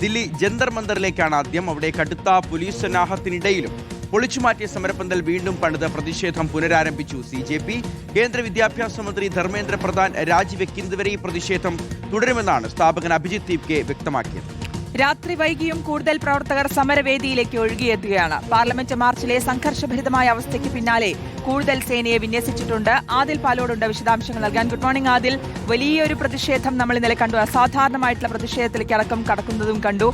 ദില്ലി ജന്തർ മന്ദറിലേക്കാണ് ആദ്യം. അവിടെ കടുത്ത പോലീസ് സന്നാഹത്തിനിടയിലും പൊളിച്ചുമാറ്റിയ സമരപന്തൽ വീണ്ടും പണിത് പ്രതിഷേധം പുനരാരംഭിച്ചു CJP. കേന്ദ്ര വിദ്യാഭ്യാസ മന്ത്രി ധർമ്മേന്ദ്ര പ്രധാൻ രാജിവെക്കുന്നതുവരെ ഈ പ്രതിഷേധം തുടരുമെന്നാണ് സ്ഥാപകൻ അഭിജിത്ത് ദീപ്കെ വ്യക്തമാക്കിയത്. രാത്രി വൈകിയും കൂടുതൽ പ്രവർത്തകർ സമരവേദിയിലേക്ക് ഒഴുകിയെത്തുകയാണ്. പാർലമെന്റ് മാർച്ചിലെ സംഘർഷഭരിതമായ അവസ്ഥയ്ക്ക് പിന്നാലെ കൂടുതൽ സേനയെ വിന്യസിച്ചിട്ടുണ്ട്. ആദിൽ പാലോടുണ്ട് വിശദാംശങ്ങൾ നൽകാൻ. Good morning Adil. വലിയൊരു പ്രതിഷേധം നമ്മൾ ഇന്നലെ കണ്ടു. അസാധാരണമായിട്ടുള്ള പ്രതിഷേധത്തിലേക്ക് അടക്കം കടക്കുന്നതും കണ്ടു.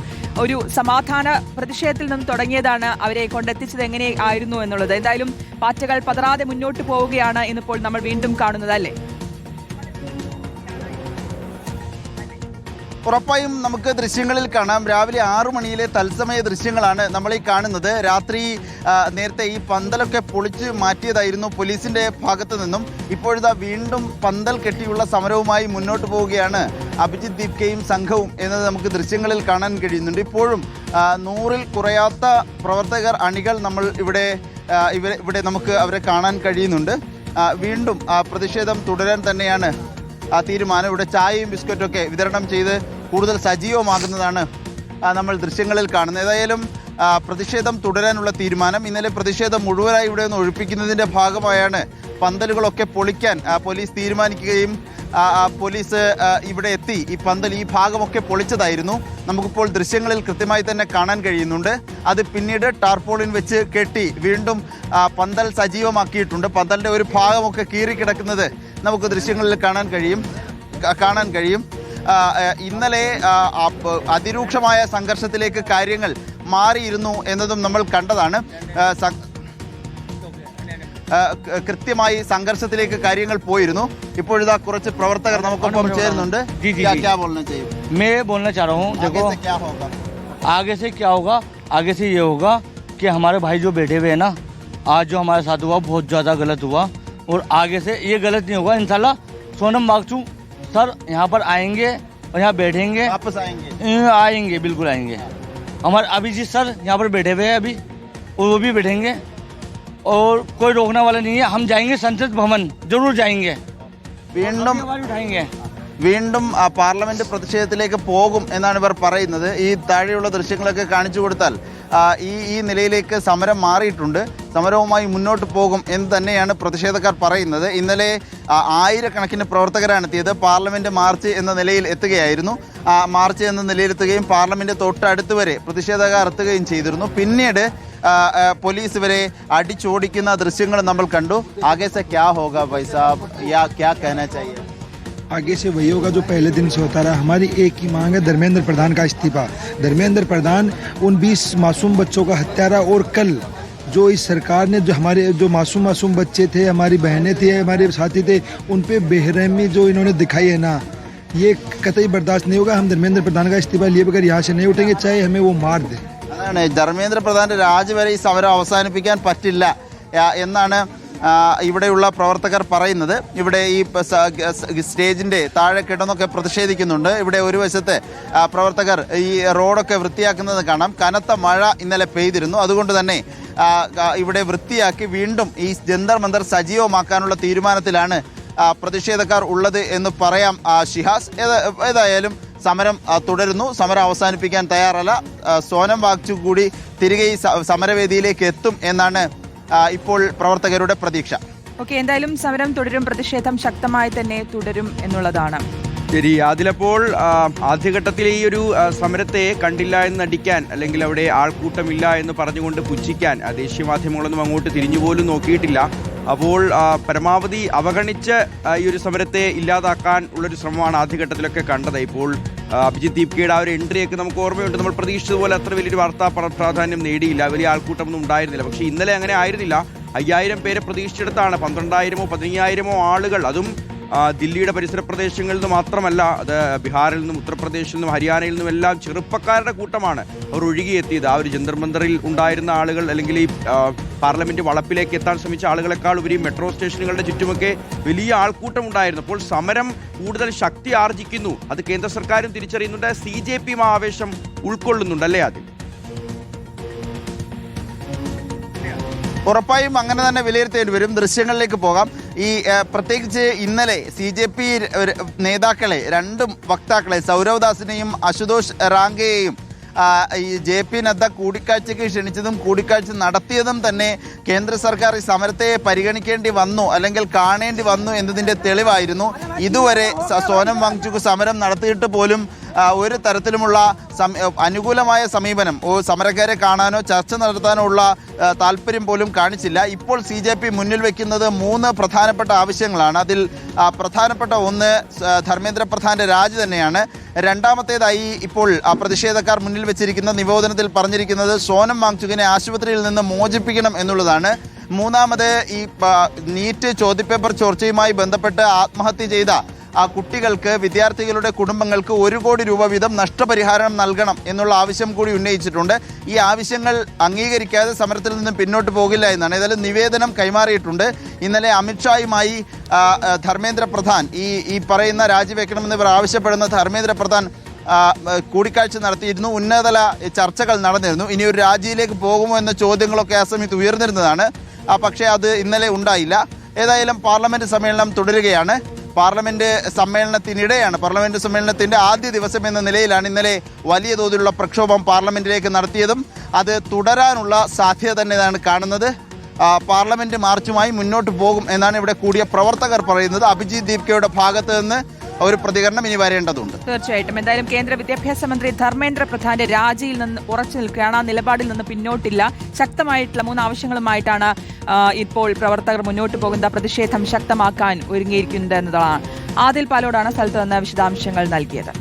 ഒരു സമാധാന പ്രതിഷേധത്തിൽ നിന്നും തുടങ്ങിയതാണ് അവരെ കൊണ്ടെത്തിച്ചത് എങ്ങനെയായിരുന്നു എന്നുള്ളത്. എന്തായാലും പാറ്റകൾ പതറാതെ മുന്നോട്ട് പോവുകയാണ് ഇന്നിപ്പോൾ നമ്മൾ വീണ്ടും കാണുന്നത്, അല്ലേ? ഉറപ്പായും നമുക്ക് ദൃശ്യങ്ങളിൽ കാണാം. രാവിലെ 6 മണിയിലെ തത്സമയ ദൃശ്യങ്ങളാണ് നമ്മൾ ഈ കാണുന്നത്. രാത്രി നേരത്തെ ഈ പന്തലൊക്കെ പൊളിച്ച് മാറ്റിയതായിരുന്നു പോലീസിന്റെ ഭാഗത്തു നിന്നും. ഇപ്പോഴിതാ വീണ്ടും പന്തൽ കെട്ടിയുള്ള സമരവുമായി മുന്നോട്ട് പോവുകയാണ് അഭിജിത്ത് ദീപ്കയും സംഘവും എന്നത് നമുക്ക് ദൃശ്യങ്ങളിൽ കാണാൻ കഴിയുന്നുണ്ട്. ഇപ്പോഴും 100-ൽ കുറയാത്ത പ്രവർത്തകർ അണികൾ നമ്മൾ ഇവിടെ നമുക്ക് അവരെ കാണാൻ കഴിയുന്നുണ്ട്. വീണ്ടും പ്രതിഷേധം തുടരാൻ തന്നെയാണ് തീരുമാനം. ഇവിടെ ചായയും ബിസ്ക്കറ്റും ഒക്കെ വിതരണം ചെയ്ത് കൂടുതൽ സജീവമാകുന്നതാണ് നമ്മൾ ദൃശ്യങ്ങളിൽ കാണുന്നത്. ഏതായാലും പ്രതിഷേധം തുടരാനുള്ള തീരുമാനം. ഇന്നലെ പ്രതിഷേധം മുഴുവനായി ഇവിടെ നിന്ന് ഒഴിപ്പിക്കുന്നതിൻ്റെ ഭാഗമായാണ് പന്തലുകളൊക്കെ പൊളിക്കാൻ പോലീസ് തീരുമാനിക്കുകയും പോലീസ് ഇവിടെ എത്തി ഈ പന്തൽ ഈ ഭാഗമൊക്കെ പൊളിച്ചതായിരുന്നു. നമുക്കിപ്പോൾ ദൃശ്യങ്ങളിൽ കൃത്യമായി തന്നെ കാണാൻ കഴിയുന്നുണ്ട്. അത് പിന്നീട് ടാർപോളിൻ വെച്ച് കെട്ടി വീണ്ടും പന്തൽ സജീവമാക്കിയിട്ടുണ്ട്. പന്തലിൻ്റെ ഒരു ഭാഗമൊക്കെ കീറിക്കിടക്കുന്നത് നമുക്ക് ദൃശ്യങ്ങളിൽ കാണാൻ കഴിയും. ഇന്നലെ അതിരൂക്ഷമായ സംഘർഷത്തിലേക്ക് കാര്യങ്ങൾ മാറിയിരുന്നു എന്നതും നമ്മൾ കണ്ടതാണ്. കൃത്യമായി സംഘർഷത്തിലേക്ക് കാര്യങ്ങൾ പോയിരുന്നു. ഇപ്പോഴിതാ കുറച്ച് പ്രവർത്തകർ നമുക്കൊപ്പം ചേരുന്നുണ്ട്. मैं बोलना चाह रहा हूँ, देखो आगे से क्या होगा, आगे से ये होगा कि हमारे भाई जो बैठे हुए हैं ना, आज जो हमारे साथ हुआ बहुत ज़्यादा गलत हुआ और आगे से ये गलत नहीं होगा इंशाल्लाह। सोनम वांगचू सर यहाँ पर आएंगे और यहाँ बैठेंगे, वापस आएंगे बिल्कुल आएंगे। हमारे अभिजीत सर यहाँ पर बैठे हुए हैं अभी, और वो भी बैठेंगे और कोई रोकने वाला नहीं है। हम जाएंगे संसद भवन, जरूर जाएंगे, उठाएंगे। വീണ്ടും പാർലമെന്റ് പ്രതിഷേധത്തിലേക്ക് പോകും എന്നാണ് ഇവർ പറയുന്നത്. ഈ താഴെയുള്ള ദൃശ്യങ്ങളൊക്കെ കാണിച്ചു കൊടുത്താൽ ഈ നിലയിലേക്ക് സമരം മാറിയിട്ടുണ്ട്. സമരവുമായി മുന്നോട്ട് പോകും എന്ന് തന്നെയാണ് പ്രതിഷേധക്കാർ പറയുന്നത്. ഇന്നലെ ആയിരക്കണക്കിന് പ്രവർത്തകരാണ് എത്തിയത്. പാർലമെന്റ് മാർച്ച് എന്ന നിലയിൽ എത്തുകയായിരുന്നു. മാർച്ച് എന്ന നിലയിലെത്തുകയും പാർലമെന്റ് തൊട്ടടുത്ത് വരെ പ്രതിഷേധക്കാർ എത്തുകയും ചെയ്തിരുന്നു. പിന്നീട് പോലീസ് ഇവരെ അടിച്ചോടിക്കുന്ന ദൃശ്യങ്ങൾ നമ്മൾ കണ്ടു. ആകെ സെ ക്യാ ഹോഗാ ഭായ് സാബ്, യാ ക്യാ कहना चाहिए? आगे से वही होगा जो पहले दिन से होता रहा। हमारी एक ही मांग है धर्मेंद्र प्रधान का इस्तीफा। धर्मेंद्र प्रधान उन 20 मासूम बच्चों का हत्यारा, और कल जो इस सरकार ने जो हमारे जो मासूम बच्चे थे, हमारी बहनें थी, हमारे साथी थे, उन पे बेरहमी जो इन्होंने दिखाई है ना, ये कतई बर्दाश्त नहीं होगा। हम धर्मेंद्र प्रधान का इस्तीफा लिए बगैर यहाँ से नहीं उठेंगे, चाहे हमें वो मार दे। ധർമ്മേന്ദ്ര പ്രധാന്റെ രാജി വരെ ഈ സമരം അവസാനിപ്പിക്കാൻ പറ്റില്ല എന്നാണ് ഇവിടെയുള്ള പ്രവർത്തകർ പറയുന്നത്. ഇവിടെ ഈ സ്റ്റേജിൻ്റെ താഴെ കിടന്നൊക്കെ പ്രതിഷേധിക്കുന്നുണ്ട്. ഇവിടെ ഒരു വശത്ത് പ്രവർത്തകർ ഈ റോഡൊക്കെ വൃത്തിയാക്കുന്നത് കാണാം. കനത്ത മഴ ഇന്നലെ പെയ്തിരുന്നു. അതുകൊണ്ട് തന്നെ ഇവിടെ വൃത്തിയാക്കി വീണ്ടും ഈ ജന്തർ മന്ദർ സജീവമാക്കാനുള്ള തീരുമാനത്തിലാണ് പ്രതിഷേധക്കാർ ഉള്ളത് എന്ന് പറയാം ഷിഹാസ്. ഏതായാലും സമരം തുടരുന്നു. സമരം അവസാനിപ്പിക്കാൻ തയ്യാറല്ല. സോനം വാങ്ചു കൂടി തിരികെ ഈ സമരവേദിയിലേക്ക് എത്തും എന്നാണ് ഇപ്പോൾ പ്രവർത്തകരുടെ പ്രതീക്ഷ. ഓക്കെ, എന്തായാലും സമരം തുടരും, പ്രതിഷേധം ശക്തമായി തന്നെ തുടരും എന്നുള്ളതാണ്. ശരി, അതിലപ്പോൾ ആദ്യഘട്ടത്തിൽ ഈ ഒരു സമരത്തെ കണ്ടില്ല എന്ന് നടിക്കാൻ, അല്ലെങ്കിൽ അവിടെ ആൾക്കൂട്ടമില്ല എന്ന് പറഞ്ഞുകൊണ്ട് പുച്ഛിക്കാൻ ദേശീയ മാധ്യമങ്ങളൊന്നും അങ്ങോട്ട് തിരിഞ്ഞുപോലും നോക്കിയിട്ടില്ല. അപ്പോൾ പരമാവധി അവഗണിച്ച് ഈ ഒരു സമരത്തെ ഇല്ലാതാക്കാൻ ഉള്ളൊരു ശ്രമമാണ് ആദ്യഘട്ടത്തിലൊക്കെ കണ്ടത്. ഇപ്പോൾ അഭിജിത്ത് ദീപ്കയുടെ ആ ഒരു എൻട്രിയൊക്കെ നമുക്ക് ഓർമ്മയുണ്ട്. നമ്മൾ പ്രതീക്ഷിച്ചതുപോലെ അത്ര വലിയൊരു വാർത്താ പ്രാധാന്യം നേടിയില്ല, വലിയ ആൾക്കൂട്ടമൊന്നും ഉണ്ടായിരുന്നില്ല. പക്ഷേ ഇന്നലെ അങ്ങനെ ആയിരുന്നില്ല. 5000 പേരെ പ്രതീക്ഷിച്ചെടുത്താണ് 12000-ഓ 15000-ഓ ആളുകൾ, അതും ദില്ലിയുടെ പരിസര പ്രദേശങ്ങളിൽ നിന്ന് മാത്രമല്ല, അത് ബീഹാറിൽ നിന്നും ഉത്തർപ്രദേശിൽ നിന്നും ഹരിയാനയിൽ നിന്നും എല്ലാം ചെറുപ്പക്കാരുടെ കൂട്ടമാണ് അവർ ഒഴുകിയെത്തിയത്. ആ ഒരു ജന്തർ മന്ദറിൽ ഉണ്ടായിരുന്ന ആളുകൾ, അല്ലെങ്കിൽ ഈ പാർലമെന്റ് വളപ്പിലേക്ക് എത്താൻ ശ്രമിച്ച ആളുകളെക്കാൾ ഉപരി മെട്രോ സ്റ്റേഷനുകളുടെ ചുറ്റുമൊക്കെ വലിയ ആൾക്കൂട്ടം ഉണ്ടായിരുന്നു. അപ്പോൾ സമരം കൂടുതൽ ശക്തി ആർജിക്കുന്നു. അത് കേന്ദ്ര സർക്കാരും തിരിച്ചറിയുന്നുണ്ട്. CJPയും ആവേശം ഉൾക്കൊള്ളുന്നുണ്ട്, അല്ലേ? ആദ്യം ഉറപ്പായും അങ്ങനെ തന്നെ വിലയിരുത്തേണ്ടി വരും. ദൃശ്യങ്ങളിലേക്ക് പോകാം. ഈ പ്രത്യേകിച്ച് ഇന്നലെ CJP നേതാക്കളെ, രണ്ടും വക്താക്കളെ, സൗരവ് ദാസിനെയും അശുതോഷ് റാങ്കയെയും ഈ JP നദ്ദ കൂടിക്കാഴ്ചയ്ക്ക് ക്ഷണിച്ചതും കൂടിക്കാഴ്ച നടത്തിയതും തന്നെ കേന്ദ്ര സർക്കാർ ഈ സമരത്തെ പരിഗണിക്കേണ്ടി വന്നു അല്ലെങ്കിൽ കാണേണ്ടി വന്നു എന്നതിൻ്റെ തെളിവായിരുന്നു. ഇതുവരെ സോനം വാങ്ചുക് സമരം നടത്തിയിട്ട് പോലും ഒരു തരത്തിലുമുള്ള അനുകൂലമായ സമീപനം സമരക്കാരെ കാണാനോ ചർച്ച നടത്താനോ ഉള്ള താല്പര്യം പോലും കാണിച്ചില്ല. ഇപ്പോൾ CJP മുന്നിൽ വെക്കുന്നത് 3 പ്രധാനപ്പെട്ട ആവശ്യങ്ങളാണ്. അതിൽ പ്രധാനപ്പെട്ട ഒന്ന് ധർമ്മേന്ദ്ര പ്രധാന്റെ രാജി തന്നെയാണ്. രണ്ടാമത്തേതായി ഇപ്പോൾ പ്രതിഷേധക്കാർ മുന്നിൽ വെച്ചിരിക്കുന്ന നിവേദനത്തിൽ പറഞ്ഞിരിക്കുന്നത് സോനം വാങ്ചുകിനെ ആശുപത്രിയിൽ നിന്ന് മോചിപ്പിക്കണം എന്നുള്ളതാണ്. മൂന്നാമത് ഈ നീറ്റ് ചോദ്യപേപ്പർ ചോർച്ചയുമായി ബന്ധപ്പെട്ട് ആത്മഹത്യ ചെയ്ത കുട്ടികൾക്ക്, വിദ്യാർത്ഥികളുടെ കുടുംബങ്ങൾക്ക് 1 കോടി രൂപ വീതം നഷ്ടപരിഹാരം നൽകണം എന്നുള്ള ആവശ്യം കൂടി ഉന്നയിച്ചിട്ടുണ്ട്. ഈ ആവശ്യങ്ങൾ അംഗീകരിക്കാതെ സമരത്തിൽ നിന്ന് പിന്നോട്ട് പോകില്ല എന്നാണ്. ഏതായാലും നിവേദനം കൈമാറിയിട്ടുണ്ട്. ഇന്നലെ അമിത്ഷായുമായി ധർമ്മേന്ദ്ര പ്രധാൻ ഈ പറയുന്ന രാജിവെക്കണമെന്നിവർ ആവശ്യപ്പെടുന്ന ധർമ്മേന്ദ്ര പ്രധാൻ കൂടിക്കാഴ്ച നടത്തിയിരുന്നു. ഉന്നതതല ചർച്ചകൾ നടന്നിരുന്നു. ഇനി ഒരു രാജിയിലേക്ക് പോകുമോ എന്ന ചോദ്യങ്ങളൊക്കെ ആ സമയത്ത് ഉയർന്നിരുന്നതാണ്. പക്ഷേ അത് ഇന്നലെ ഉണ്ടായില്ല. ഏതായാലും പാർലമെന്റ് സമ്മേളനം തുടരുകയാണ്. പാർലമെന്റ് സമ്മേളനത്തിന്റെ ആദ്യ ദിവസം എന്ന നിലയിലാണ് ഇന്നലെ വലിയ തോതിലുള്ള പ്രക്ഷോഭം പാർലമെന്റിലേക്ക് നടത്തിയതും അത് തുടരാനുള്ള സാധ്യത തന്നെയാണ് കാണുന്നത്. പാർലമെന്റ് മാർച്ചുമായി മുന്നോട്ട് പോകും എന്നാണ് ഇവിടെ കൂടിയ പ്രവർത്തകർ പറയുന്നത്. അഭിജിത് ദീപ്കയുടെ ഭാഗത്ത് നിന്ന് ഒരു പ്രതികരണം ഇനി വരേണ്ടതുണ്ട്. തീർച്ചയായിട്ടും. എന്തായാലും കേന്ദ്ര വിദ്യാഭ്യാസ മന്ത്രി ധർമ്മേന്ദ്ര പ്രധാന്റെ രാജിയിൽ നിന്ന് ഉറച്ചു നിൽക്കുകയാണ്. ആ നിലപാടിൽ നിന്ന് പിന്നോട്ടില്ല. ശക്തമായിട്ടുള്ള 3 ആവശ്യങ്ങളുമായിട്ടാണ് ഇപ്പോൾ പ്രവർത്തകർ മുന്നോട്ട് പോകുന്ന പ്രതിഷേധം ശക്തമാക്കാൻ ഒരുങ്ങിയിരിക്കുന്നത് എന്നതാണ്. ആദിൽ പാലോടാണ് സ്ഥലത്ത് നിന്ന് വിശദാംശങ്ങൾ നൽകിയത്.